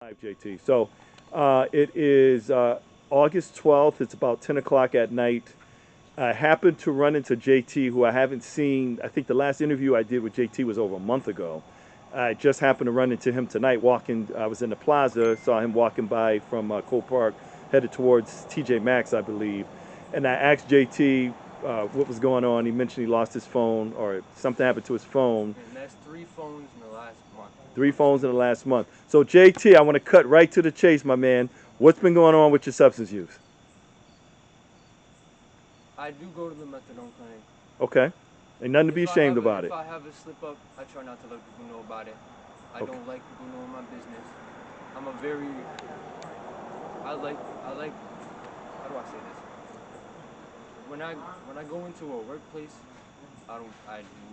Live, JT. So it is August 12th. It's about 10 o'clock at night. I happened to run into JT, who I haven't seen. I think the last interview I did with JT was over a month ago. I just happened to run into him tonight walking. I was in the plaza, saw him walking by from Cole Park, headed towards TJ Maxx, I believe. And I asked JT what was going on. He mentioned he lost his phone or something happened to his phone. And that's three phones in the last month. Three phones in the last month. So JT, I want to cut right to the chase, my man. What's been going on with your substance use? I do go to the methadone clinic. Okay. Ain't nothing to be ashamed about If it. I have a slip up, I try not to let people know about it. I Okay. don't like people knowing my business. I'm a very, I like, how do I say this? When I go into a workplace, I'm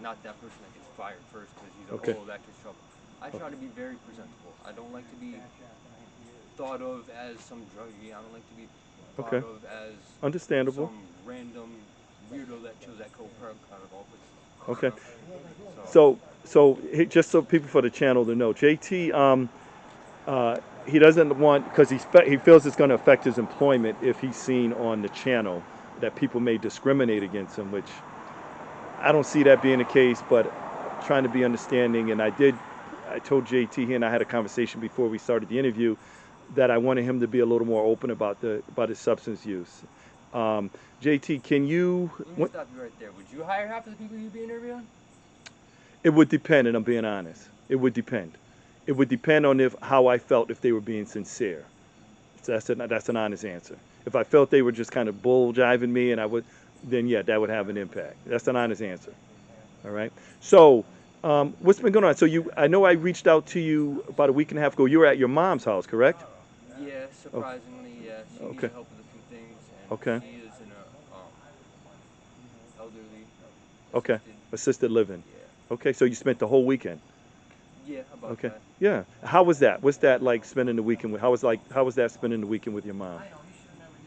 not that person that gets fired first because he's like, Okay. oh, that gets trouble. I try to be very presentable. I don't like to be thought of as some druggie. I don't like to be thought Okay. of as Understandable. some random weirdo that chills at Cole Park out of all places. Okay. So Just so people for the channel to know, JT, he doesn't want because he feels it's going to affect his employment if he's seen on the channel that people may discriminate against him, which I don't see that being the case. But trying to be understanding, and I told JT, he and I had a conversation before we started the interview, that I wanted him to be a little more open about his substance use. JT, can you? let me stop you right there. Would you hire half of the people you'd be interviewing? It would depend, and I'm being honest. It would depend. It would depend on if how I felt if they were being sincere. So that's an honest answer. If I felt they were just kind of bull jiving me, then yeah, that would have an impact. That's an honest answer. All right. So, what's been going on? I know I reached out to you about a week and a half ago. You were at your mom's house, correct? Yeah, Oh, surprisingly, yeah. She okay. needed help with a few things, and Okay. she is in a elderly Okay. assisted. Assisted living. Yeah, Okay. So you spent the whole weekend. yeah, about Okay. that. Yeah. How was that? What's that like spending the weekend with? How was that spending the weekend with your mom?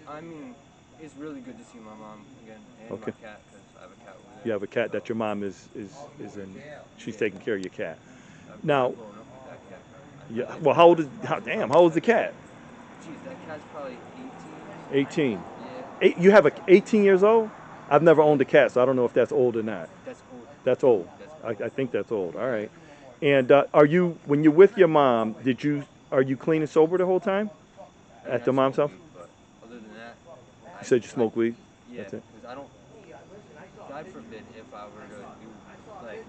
I mean, it's really good to see my mom again and my Okay. cat because I have a cat over You there. have a cat So that your mom is in. She's yeah, taking care of your cat. I've Now, grown up with that cat. I yeah. get Well, to watch. how old is the cat? Geez, that cat's probably 18. 18. Yeah, You have a 18 years old? I've never owned a cat, so I don't know if that's old or not. that's old. That's old. That's I old. think that's old. All right. And when you're with your mom, are you clean and sober the whole time I mean, at I the mom's smoke house? weed, but other than that, You said you smoke weed. yeah, That's it. because I don't. God forbid if I were to do like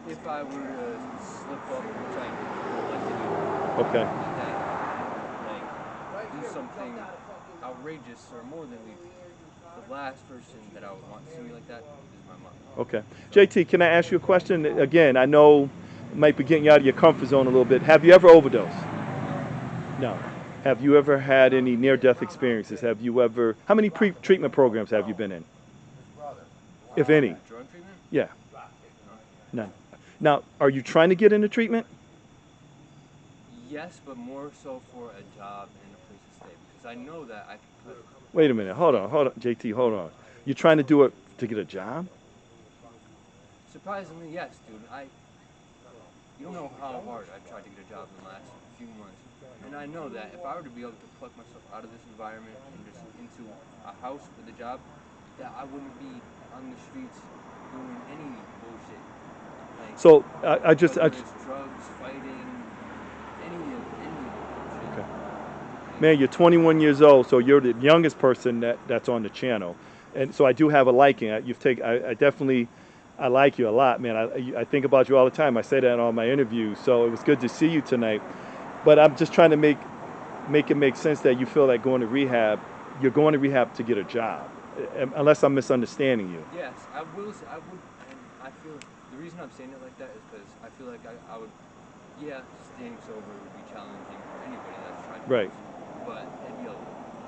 if I were to slip up, which I don't like to do, Okay. and then like do something outrageous or more than legal. The last person that I would want to see me like that is my mom. Okay. So JT, can I ask you a question? Again, I know it might be getting you out of your comfort zone a little bit. Have you ever overdosed? no, No. Have you ever had any near-death experiences? How many treatment programs have you been in, if any? drug treatment, Yeah, no. none. Now, are you trying to get into treatment? Yes, but more so for a job and a place to stay because I know that I could put Wait a minute. Hold on, JT. Hold on. You're trying to do it to get a job? surprisingly yes, dude. You don't know how hard I've tried to get a job in the last few months. And I know that if I were to be able to pluck myself out of this environment and just into a house with a job, that I wouldn't be on the streets doing any bullshit. Like So I just, whether it's drugs, fighting, any of the bullshit. okay. Like Man, you're 21 years old, so you're the youngest person that's on the channel, and so I do have a liking. I definitely, I like you a lot, man. I think about you all the time. I say that in all my interviews. So it was good to see you tonight. But I'm just trying to make it make sense that you feel like you're going to rehab to get a job, unless I'm misunderstanding you. yes, I will. I would, and I feel the reason I'm saying it like that is because I feel like I would. Yeah, staying sober would be challenging for anybody that's trying to do Right. this, but it'd be a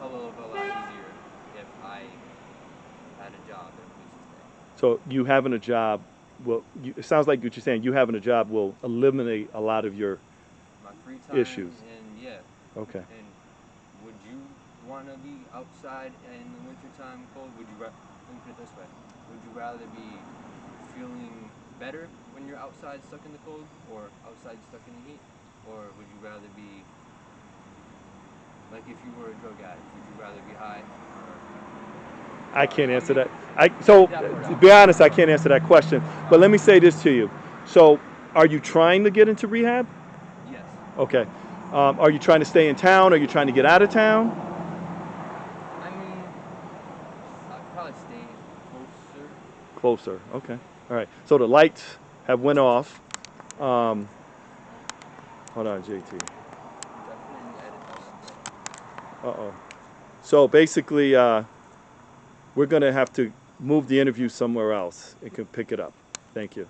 hell of a lot easier if I had a job and a place to stay. So you having a job it sounds like what you're saying. You having a job will eliminate a lot of your My free issues. time, and yeah. Okay. And would you want to be outside in the wintertime cold? Let me put it this way. Would you rather be feeling better when you're outside stuck in the cold or outside stuck in the heat? Or would you rather be Like if you were a drug addict, would you rather be high or I can't how answer you that. So, that part to out? be honest, I can't answer that question. But let me say this to you. So, are you trying to get into rehab? Yes. Okay. Are you trying to stay in town? Are you trying to get out of town? I mean, I'd probably stay closer. Closer. Okay. All right. So the lights have went off. Um, hold on, JT. Definitely edit this. Uh-oh. So basically, we're going to have to move the interview somewhere else and can pick it up. Thank you.